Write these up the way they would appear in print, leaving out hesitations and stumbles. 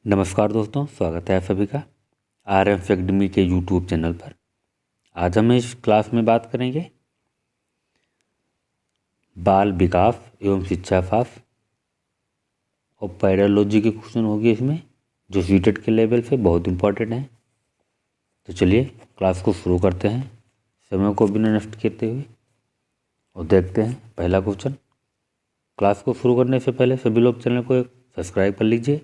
नमस्कार दोस्तों, स्वागत है आप सभी का RM एकेडमी के यूट्यूब चैनल पर। आज हम इस क्लास में बात करेंगे बाल विकास एवं शिक्षा शास्त्र और पैडालॉजी के क्वेश्चन होंगे इसमें, जो सीटेट के लेवल पे बहुत इंपॉर्टेंट हैं। तो चलिए क्लास को शुरू करते हैं समय को बिना नष्ट करते हुए और देखते हैं पहला क्वेश्चन। क्लास को शुरू करने से पहले सभी लोग चैनल को सब्सक्राइब कर लीजिए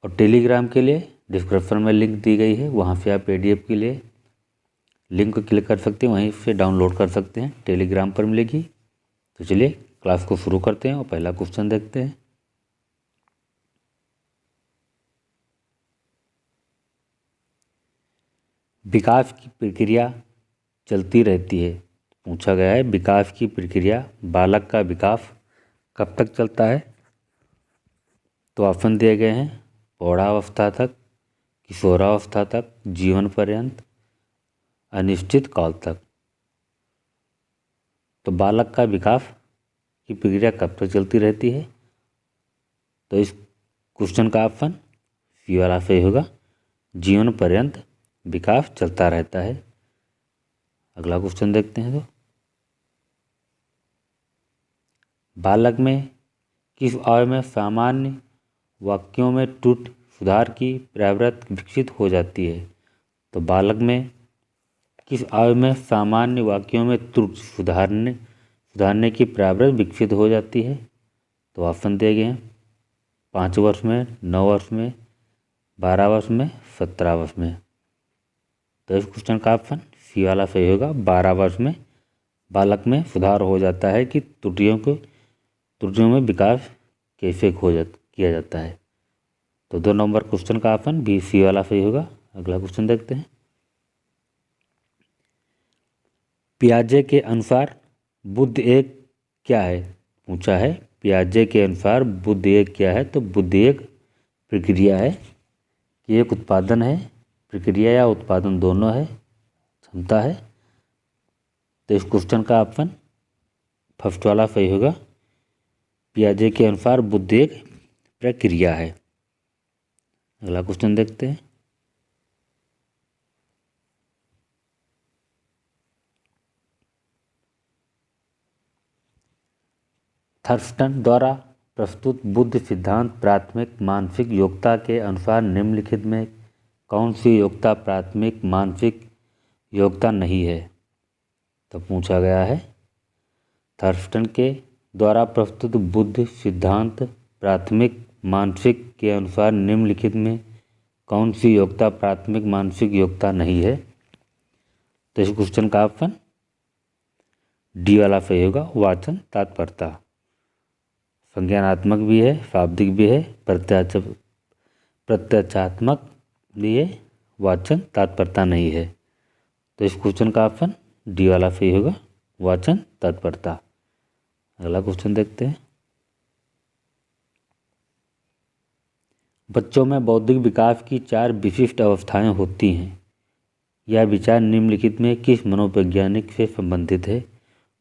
और टेलीग्राम के लिए डिस्क्रिप्शन में लिंक दी गई है, वहाँ से आप PDF के लिए लिंक को क्लिक कर सकते हैं, वहीं से डाउनलोड कर सकते हैं, टेलीग्राम पर मिलेगी। तो चलिए क्लास को शुरू करते हैं और पहला क्वेश्चन देखते हैं। विकास की प्रक्रिया चलती रहती है। पूछा गया है विकास की प्रक्रिया, बालक का विकास कब तक चलता है। तो ऑप्शन दिए गए हैं प्रौढ़ावस्था तक, किशोरावस्था तक, जीवन पर्यंत, अनिश्चित काल तक। तो बालक का विकास की प्रक्रिया कब तक चलती रहती है। तो इस क्वेश्चन का ऑप्शन सी वाला सही होगा, जीवन पर्यंत विकास चलता रहता है। अगला क्वेश्चन देखते हैं। तो बालक में किस आयु में सामान्य वाक्यों में त्रुटि सुधार की प्रवृत्ति विकसित हो जाती है। तो बालक में किस आयु में सामान्य वाक्यों में त्रुटि सुधारने की प्रवृत्ति विकसित हो जाती है। तो ऑप्शन दिए गए हैं 5 वर्ष में, 9 वर्ष में, 12 वर्ष में, 17 वर्ष में। तो इस क्वेश्चन का ऑप्शन सी वाला सही होगा, 12 वर्ष में बालक में सुधार हो जाता है कि त्रुटियों में विकास कैसे किया जाता है। तो 2 नंबर क्वेश्चन का ऑप्शन बी सी वाला सही होगा। अगला क्वेश्चन देखते हैं। पियाजे के अनुसार बुद्ध एक क्या है। पूछा है पियाजे के अनुसार बुद्ध एक क्या है। तो बुद्ध एक प्रक्रिया है कि एक उत्पादन है, प्रक्रिया या उत्पादन दोनों है, क्षमता है। तो इस क्वेश्चन का ऑप्शन फर्स्ट वाला सही होगा, पियाजे के अनुसार बुद्ध एक प्रक्रिया है। अगला क्वेश्चन देखते हैं। थर्स्टन द्वारा प्रस्तुत बुद्ध सिद्धांत प्राथमिक मानसिक योग्यता के अनुसार निम्नलिखित में कौन सी योग्यता प्राथमिक मानसिक योग्यता नहीं है। तो पूछा गया है थर्स्टन के द्वारा प्रस्तुत बुद्ध सिद्धांत प्राथमिक मानसिक के अनुसार निम्नलिखित में कौन सी योग्यता प्राथमिक मानसिक योग्यता नहीं है। तो इस क्वेश्चन का ऑप्शन डी वाला सही होगा, वाचन तत्परता। संज्ञानात्मक भी है, शाब्दिक भी है, प्रत्यक्षात्मक भी है, वाचन तत्परता नहीं है। तो इस क्वेश्चन का ऑप्शन डी वाला सही होगा, वाचन तत्परता। अगला क्वेश्चन देखते हैं। बच्चों में बौद्धिक विकास की 4 विशिष्ट अवस्थाएं होती हैं। यह विचार निम्नलिखित में किस मनोवैज्ञानिक से संबंधित है।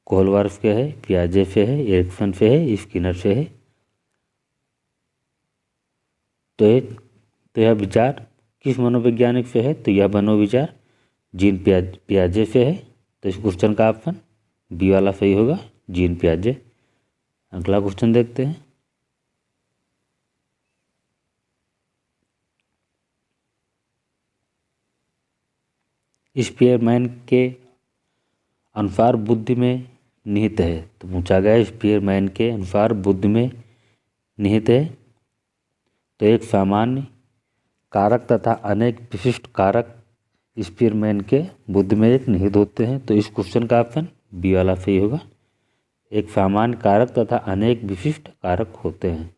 कोहलवर्थ से है, पियाजे से है, एरिक्सन से है, स्किनर से है। तो यह विचार किस मनोवैज्ञानिक से है। तो यह मनोविचार जीन पियाजे से है। तो इस क्वेश्चन का ऑप्शन बी वाला सही होगा, जीन पियाजे। अगला क्वेश्चन देखते हैं। स्पीयरमैन के अनुसार बुद्धि में निहित है। तो पूछा गया स्पीयरमैन के अनुसार बुद्धि में निहित है। तो एक सामान्य कारक तथा अनेक विशिष्ट कारक स्पीयरमैन के बुद्धि में एक निहित होते हैं। तो इस क्वेश्चन का ऑप्शन बी वाला सही होगा, एक सामान्य कारक तथा अनेक विशिष्ट कारक होते हैं।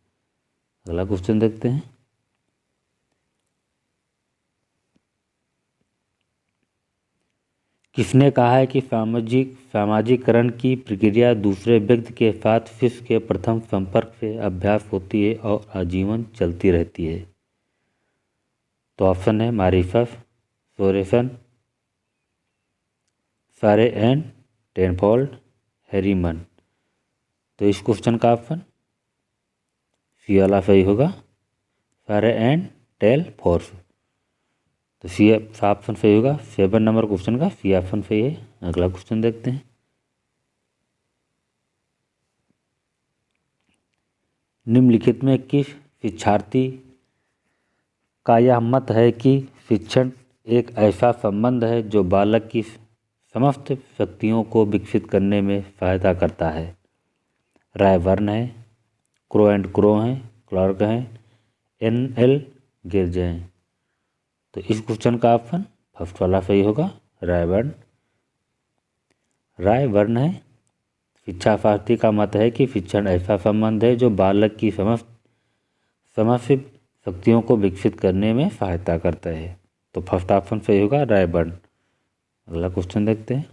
अगला क्वेश्चन देखते हैं। किसने कहा है कि सामाजिकरण की प्रक्रिया दूसरे व्यक्ति के साथ शिष्य के प्रथम संपर्क से अभ्यास होती है और आजीवन चलती रहती है। तो ऑप्शन है मारिफस, सोरेसन, सारे एंड टेनफोल्ड, हैरीमन। तो इस क्वेश्चन का ऑप्शन सी वाला सही होगा, एंड टेल फोर्स। तो सी ऑप्शन सही होगा 7 नंबर क्वेश्चन का सी ऑप्शन सही है। अगला क्वेश्चन देखते हैं। निम्नलिखित में किस शिक्षार्थी का यह मत है कि शिक्षण एक ऐसा संबंध है जो बालक की समस्त शक्तियों को विकसित करने में सहायता करता है? रायबर्न है, क्रो एंड क्रो हैं, क्लार्क हैं, NL गिरजे हैं। तो इस क्वेश्चन का ऑप्शन फर्स्ट वाला सही होगा, रायबर्न। रायबर्न है, शिक्षा शास्त्री का मत है कि शिक्षण ऐसा संबंध है जो बालक की समस्त शक्तियों को विकसित करने में सहायता करता है। तो फर्स्ट ऑप्शन सही होगा, रायबर्न। अगला क्वेश्चन देखते हैं।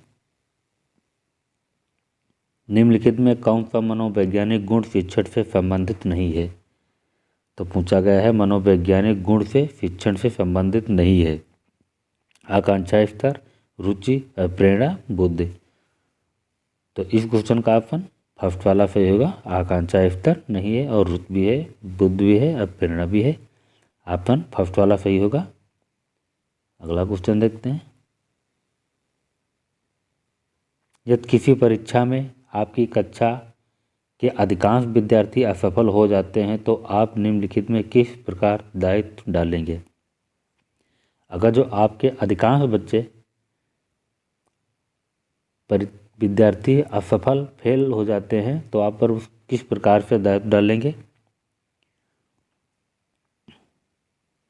निम्नलिखित में कौन सा मनोवैज्ञानिक गुण शिक्षण से संबंधित नहीं है? तो पूछा गया है मनोवैज्ञानिक गुण से शिक्षण से संबंधित नहीं है। आकांक्षा स्तर, रुचि, प्रेरणा, बुद्धि। तो इस क्वेश्चन का ऑप्शन फर्स्ट वाला सही होगा, आकांक्षा स्तर नहीं है और रुचि भी है, बुद्धि भी है और प्रेरणा भी है। ऑप्शन फर्स्ट वाला सही होगा। अगला क्वेश्चन देखते हैं। यदि किसी परीक्षा में आपकी कक्षा के अधिकांश विद्यार्थी असफल हो जाते हैं तो आप निम्नलिखित में किस प्रकार दायित्व डालेंगे? अगर जो आपके अधिकांश बच्चे विद्यार्थी असफल फेल हो जाते हैं तो आप पर किस प्रकार से दायित्व डालेंगे?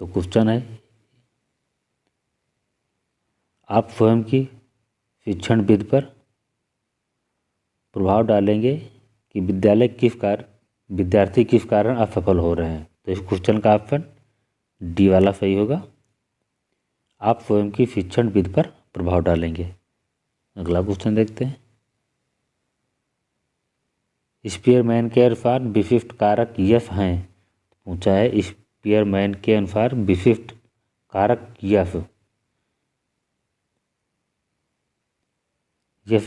तो क्वेश्चन है, आप स्वयं की शिक्षण विधि पर प्रभाव डालेंगे कि विद्यार्थी किस कारण असफल हो रहे हैं? तो इस क्वेश्चन का ऑप्शन डी वाला सही होगा, आप स्वयं की शिक्षण विधि पर प्रभाव डालेंगे। अगला क्वेश्चन देखते हैं। स्पीयरमैन के अनुसार विशिष्ट कारक यश हैं। पूछा है स्पीयरमैन के अनुसार विशिष्ट कारक यश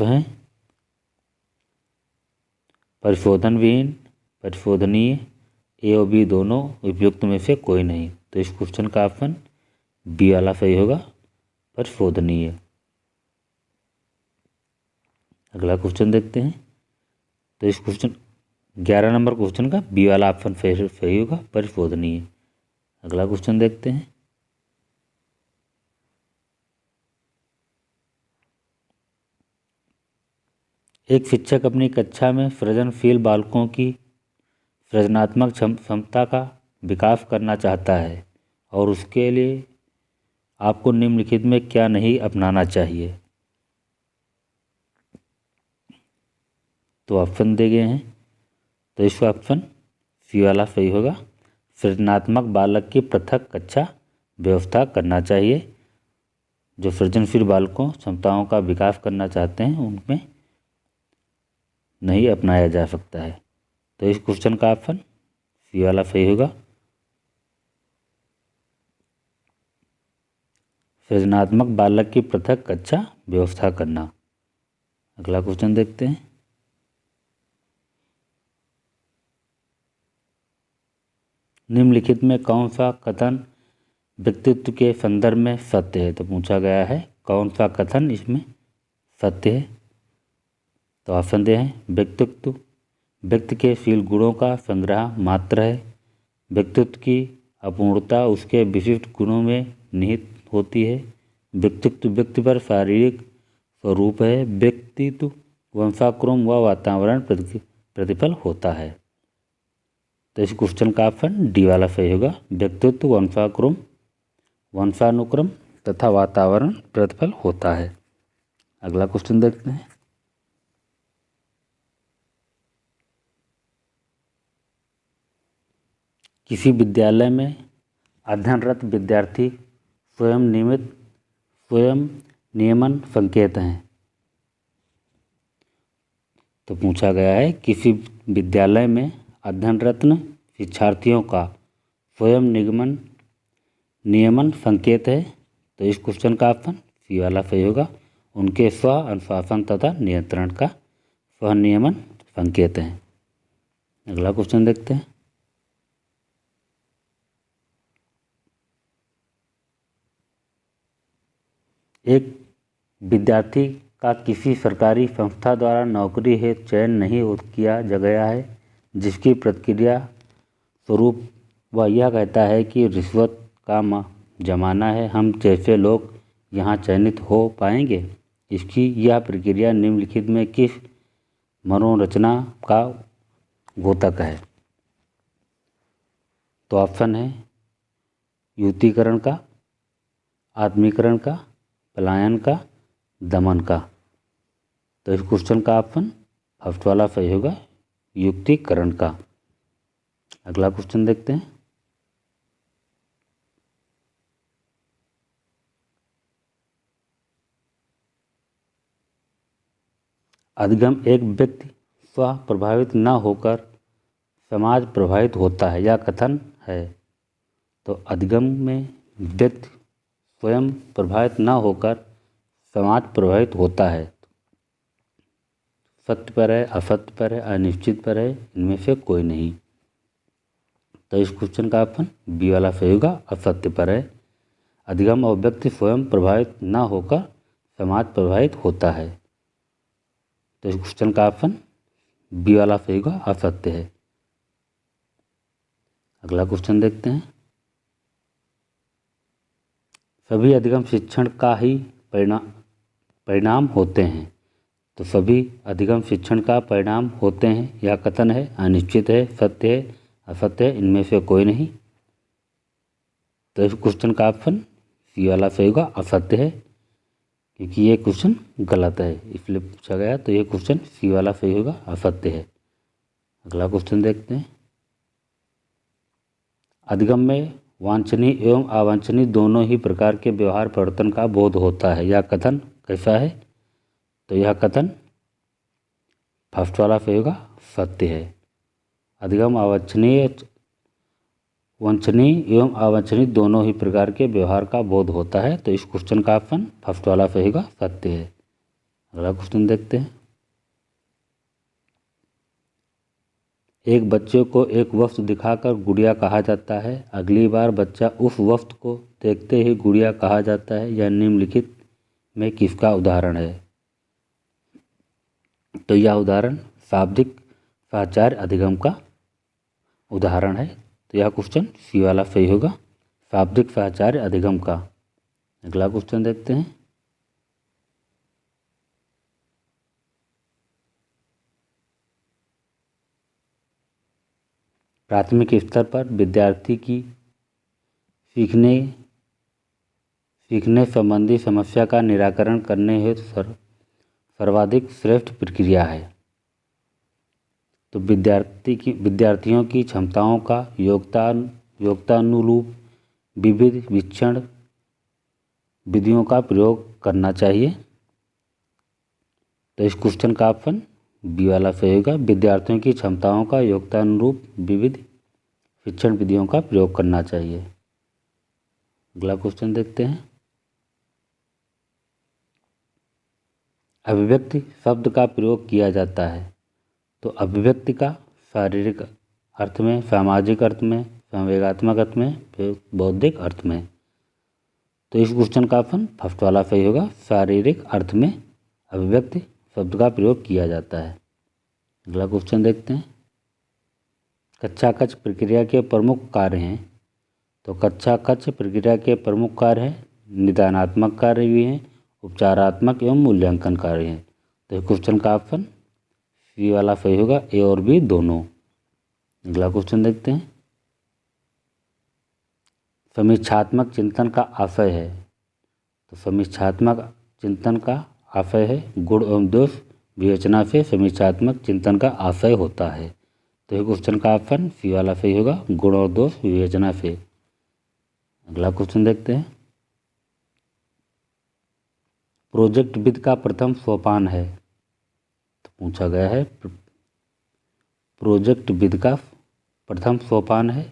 हैं परिशोधनविहीन, परिशोधनीय, ए और बी दोनों, उपयुक्त में से कोई नहीं। तो इस क्वेश्चन का ऑप्शन बी वाला सही होगा, परिशोधनीय। अगला क्वेश्चन देखते हैं। तो इस क्वेश्चन 11 नंबर क्वेश्चन का बी वाला ऑप्शन सही होगा, परिशोधनीय। अगला क्वेश्चन देखते हैं। एक शिक्षक अपनी कक्षा में सृजनशील बालकों की सृजनात्मक क्षमता का विकास करना चाहता है और उसके लिए आपको निम्नलिखित में क्या नहीं अपनाना चाहिए? तो ऑप्शन दिए गए हैं। तो इसका ऑप्शन सी वाला सही होगा, सृजनात्मक बालक की पृथक कक्षा व्यवस्था करना चाहिए। जो सृजनशील बालकों क्षमताओं का विकास करना चाहते हैं उनमें नहीं अपनाया जा सकता है। तो इस क्वेश्चन का ऑप्शन सी वाला सही होगा, सृजनात्मक बालक की पृथक कक्षा व्यवस्था करना। अगला क्वेश्चन देखते हैं। निम्नलिखित में कौन सा कथन व्यक्तित्व के संदर्भ में सत्य है? तो पूछा गया है कौन सा कथन इसमें सत्य है? तो ऑप्शन दे हैं, व्यक्तित्व व्यक्ति के शील गुणों का संग्रह मात्र है, व्यक्तित्व की अपूर्णता उसके विशिष्ट गुणों में निहित होती है, व्यक्तित्व व्यक्ति पर शारीरिक स्वरूप है, व्यक्तित्व वंशाक्रम व वातावरण प्रतिफल होता है। तो इस क्वेश्चन का ऑप्शन डी वाला सही होगा, व्यक्तित्व वंशाक्रम वंशानुक्रम तथा वातावरण प्रतिफल होता है। अगला क्वेश्चन देखते हैं। किसी विद्यालय में अध्ययनरत विद्यार्थी स्वयं नियमन संकेत हैं। तो पूछा गया है किसी विद्यालय में अध्ययनरत शिक्षार्थियों का स्वयं नियमन संकेत है। तो इस क्वेश्चन का ऑप्शन सी वाला सही होगा, उनके स्व अनुशासन तथा नियंत्रण का स्वनियमन संकेत हैं। अगला क्वेश्चन देखते हैं। एक विद्यार्थी का किसी सरकारी संस्था द्वारा नौकरी हेतु चयन नहीं किया गया है, जिसकी प्रतिक्रिया स्वरूप वह यह कहता है कि रिश्वत का जमाना है, हम जैसे लोग यहाँ चयनित हो पाएंगे। इसकी यह प्रक्रिया निम्नलिखित में किस मनोरचना का द्योतक है? तो ऑप्शन है युक्तिकरण का, आत्मीकरण का, पलायन का, दमन का। तो इस क्वेश्चन का ऑप्शन फर्स्ट वाला सही होगा, युक्तिकरण का। अगला क्वेश्चन देखते हैं। अधिगम एक व्यक्ति स्वयं प्रभावित न होकर समाज प्रभावित होता है, यह कथन है। तो अधिगम में व्यक्ति स्वयं प्रभावित न होकर समाज प्रभावित होता है। सत्य पर है, असत्य पर है, अनिश्चित पर है, इनमें से कोई नहीं। तो इस क्वेश्चन का ऑप्शन बी वाला सही होगा, असत्य पर है। अधिगम और व्यक्ति स्वयं प्रभावित न होकर समाज प्रभावित होता है। तो इस क्वेश्चन का ऑप्शन बी वाला सही होगा, असत्य है। अगला क्वेश्चन देखते हैं। सभी अधिगम शिक्षण का ही परिणाम होते हैं। तो सभी अधिगम शिक्षण का परिणाम होते हैं, यह कथन है, अनिश्चित है, सत्य है, असत्य है, इनमें से कोई नहीं। तो इस क्वेश्चन का ऑप्शन सी वाला सही होगा, असत्य है, क्योंकि ये क्वेश्चन गलत है इसलिए पूछा गया। तो ये क्वेश्चन सी वाला सही होगा, असत्य है। अगला क्वेश्चन देखते हैं। अधिगम में वांछनीय एवं अवांछनीय दोनों ही प्रकार के व्यवहार परिवर्तन का बोध होता है, यह कथन कैसा है? तो यह कथन फर्स्ट वाला सही होगा, सत्य है। अधिगम वांछनीय एवं अवांछनीय दोनों ही प्रकार के व्यवहार का बोध होता है। तो इस क्वेश्चन का ऑप्शन फर्स्ट वाला सही होगा, सत्य है। अगला क्वेश्चन देखते हैं। एक बच्चे को एक वस्तु दिखाकर गुड़िया कहा जाता है, अगली बार बच्चा उस वस्तु को देखते ही गुड़िया कहा जाता है, यह निम्नलिखित में किसका उदाहरण है? तो यह उदाहरण शाब्दिक साहचर्य अधिगम का उदाहरण है। तो यह क्वेश्चन सी वाला सही होगा, शाब्दिक साहचर्य अधिगम का। अगला क्वेश्चन देखते हैं। प्राथमिक स्तर पर विद्यार्थी की सीखने संबंधी समस्या का निराकरण करने हेतु सर्वाधिक श्रेष्ठ प्रक्रिया है। तो विद्यार्थियों की क्षमताओं का योग्यतानुरूप विविध शिक्षण विधियों का प्रयोग करना चाहिए। तो इस क्वेश्चन का ऑप्शन बी वाला सही होगा, विद्यार्थियों की क्षमताओं का योग्यतानुरूप विविध शिक्षण विधियों का प्रयोग करना चाहिए। अगला क्वेश्चन देखते हैं। अभिव्यक्ति शब्द का प्रयोग किया जाता है। तो अभिव्यक्ति का शारीरिक अर्थ में, सामाजिक अर्थ में, संवेगात्मक अर्थ में, फिर बौद्धिक अर्थ में। तो इस क्वेश्चन का ऑप्शन फर्स्ट वाला सही होगा, शारीरिक अर्थ में अभिव्यक्ति शब्द का प्रयोग किया जाता है। अगला क्वेश्चन देखते हैं। कक्षा कक्ष प्रक्रिया के प्रमुख कार्य हैं। तो कक्षा कक्ष प्रक्रिया के प्रमुख कार्य हैं निदानात्मक कार्य भी हैं, उपचारात्मक एवं मूल्यांकन कार्य हैं। तो इस क्वेश्चन का ऑप्शन सी वाला सही होगा, ए और बी दोनों। अगला क्वेश्चन देखते हैं। समीक्षात्मक चिंतन का आशय है। तो समीक्षात्मक चिंतन का आशय है गुण एवं दोष विवेचना से समीक्षात्मक चिंतन का आशय होता है। तो ये क्वेश्चन का ऑप्शन सी वाला सही होगा, गुण और दोष विवेचना से। अगला क्वेश्चन देखते हैं। प्रोजेक्ट विधि का प्रथम सोपान है। तो पूछा गया है प्रोजेक्ट विधि का प्रथम सोपान है।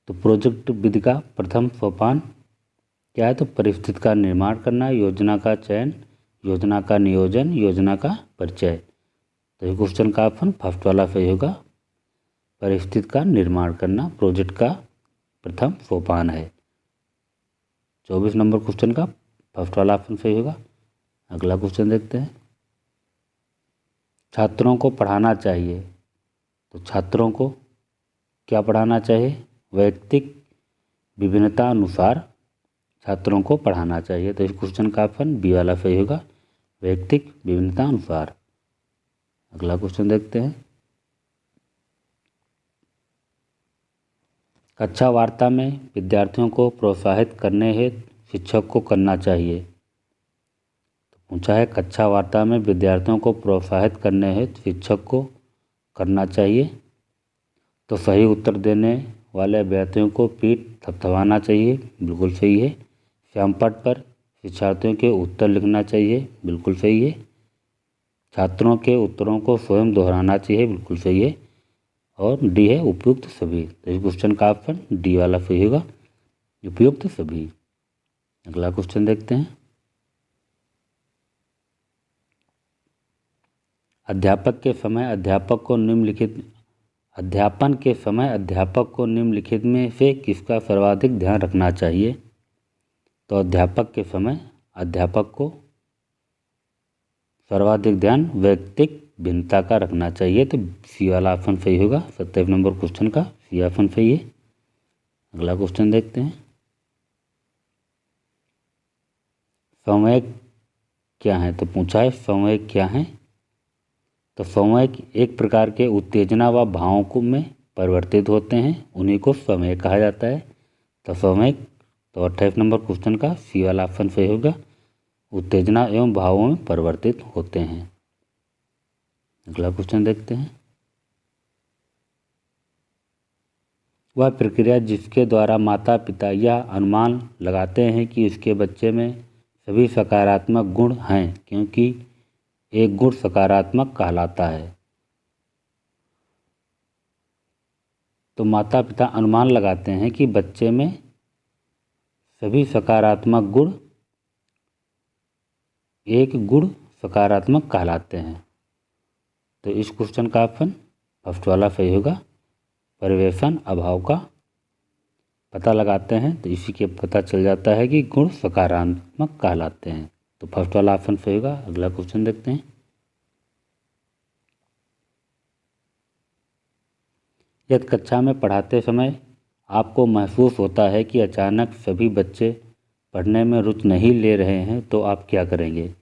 तो प्रोजेक्ट विधि का प्रथम सोपान क्या है? तो परिस्थिति का निर्माण करना, योजना का चयन, योजना का नियोजन, योजना का परिचय। तो ये क्वेश्चन का ऑप्शन फर्स्ट वाला सही होगा, परिस्थिति का निर्माण करना प्रोजेक्ट का प्रथम सोपान है। 24 नंबर क्वेश्चन का फर्स्ट वाला ऑप्शन सही होगा। अगला क्वेश्चन देखते हैं। छात्रों को पढ़ाना चाहिए, तो छात्रों को क्या पढ़ाना चाहिए? वैयक्तिक विभिन्नता अनुसार छात्रों को पढ़ाना चाहिए। तो इस क्वेश्चन का ऑप्शन बी वाला सही होगा, वैयक्तिक विभिन्नता अनुसार। अगला क्वेश्चन देखते हैं। कक्षा वार्ता में विद्यार्थियों को प्रोत्साहित करने हेतु शिक्षक को करना चाहिए। तो पूछा है कक्षा वार्ता में विद्यार्थियों को प्रोत्साहित करने हेतु शिक्षक को करना चाहिए। तो सही उत्तर देने वाले अभ्यर्थियों को पीठ थपथपाना चाहिए, बिल्कुल सही है। श्यामपट्ट पर शिक्षार्थियों के उत्तर लिखना चाहिए, बिल्कुल सही है। छात्रों के उत्तरों को स्वयं दोहराना चाहिए, बिल्कुल सही है। और डी है उपयुक्त सभी। तो इस क्वेश्चन का ऑप्शन डी वाला सही होगा, उपयुक्त सभी। अगला क्वेश्चन देखते हैं। अध्यापन के समय अध्यापक को निम्नलिखित में से किसका सर्वाधिक ध्यान रखना चाहिए? तो अध्यापक के समय अध्यापक को सर्वाधिक ध्यान वैयक्तिक भिन्नता का रखना चाहिए। तो सी वाला ऑप्शन सही होगा। 27 नंबर क्वेश्चन का सी ऑप्शन सही है। अगला क्वेश्चन देखते हैं। समन्वयक क्या है? तो पूछा है समन्वयक क्या है? तो समन्वयक एक प्रकार के उत्तेजना व भावों में परिवर्तित होते हैं, उन्हीं को समन्वयक कहा जाता है। तो समन्वयक, तो 28 नंबर क्वेश्चन का सी वाला ऑप्शन सही होगा, उत्तेजना एवं भावों में परिवर्तित होते हैं। अगला क्वेश्चन देखते हैं। वह प्रक्रिया जिसके द्वारा माता पिता यह अनुमान लगाते हैं कि उसके बच्चे में सभी सकारात्मक गुण हैं, क्योंकि एक गुण सकारात्मक कहलाता है। तो माता पिता अनुमान लगाते हैं कि बच्चे में सभी सकारात्मक गुण एक गुण सकारात्मक कहलाते हैं। तो इस क्वेश्चन का ऑप्शन फर्स्ट वाला सही होगा। परिवेशन अभाव का पता लगाते हैं तो इसी के पता चल जाता है कि गुण सकारात्मक कहलाते हैं। तो फर्स्ट वाला ऑप्शन सही होगा। अगला क्वेश्चन देखते हैं। यदि कक्षा में पढ़ाते समय आपको महसूस होता है कि अचानक सभी बच्चे पढ़ने में रुचि नहीं ले रहे हैं, तो आप क्या करेंगे?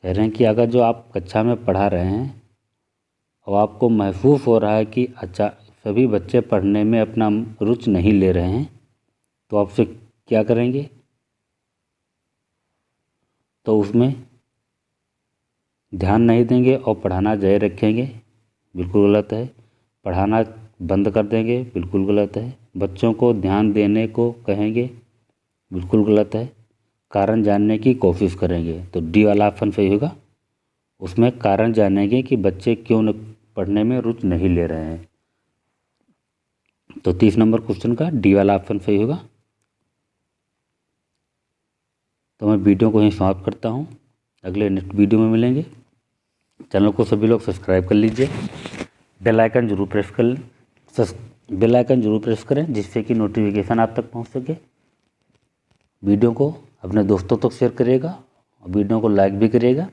कह रहे हैं कि अगर जो आप कक्षा में पढ़ा रहे हैं और आपको महसूस हो रहा है कि सभी बच्चे पढ़ने में अपना रुचि नहीं ले रहे हैं, तो आपसे क्या करेंगे? तो उसमें ध्यान नहीं देंगे और पढ़ाना जारी रखेंगे, बिल्कुल गलत है। पढ़ाना बंद कर देंगे, बिल्कुल गलत है। बच्चों को ध्यान देने को कहेंगे, बिल्कुल गलत है। कारण जानने की कोशिश करेंगे, तो डी वाला ऑप्शन सही होगा। उसमें कारण जानेंगे कि बच्चे क्यों न पढ़ने में रुचि नहीं ले रहे हैं। तो 30 नंबर क्वेश्चन का डी वाला ऑप्शन सही होगा। तो मैं वीडियो को यहीं समाप्त करता हूँ। अगले नेक्स्ट वीडियो में मिलेंगे। चैनल को सभी लोग सब्सक्राइब कर लीजिए। बेल आइकन जरूर प्रेस करें, जिससे कि नोटिफिकेशन आप तक पहुँच सके। वीडियो को अपने दोस्तों तक शेयर करिएगा और वीडियो को लाइक भी करिएगा।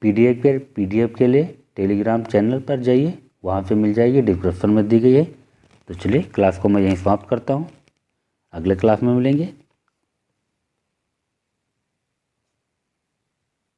पीडीएफ के लिए टेलीग्राम चैनल पर जाइए, वहाँ पे मिल जाएगी, डिस्क्रिप्शन में दी गई है। तो चलिए क्लास को मैं यहीं समाप्त करता हूँ। अगले क्लास में मिलेंगे।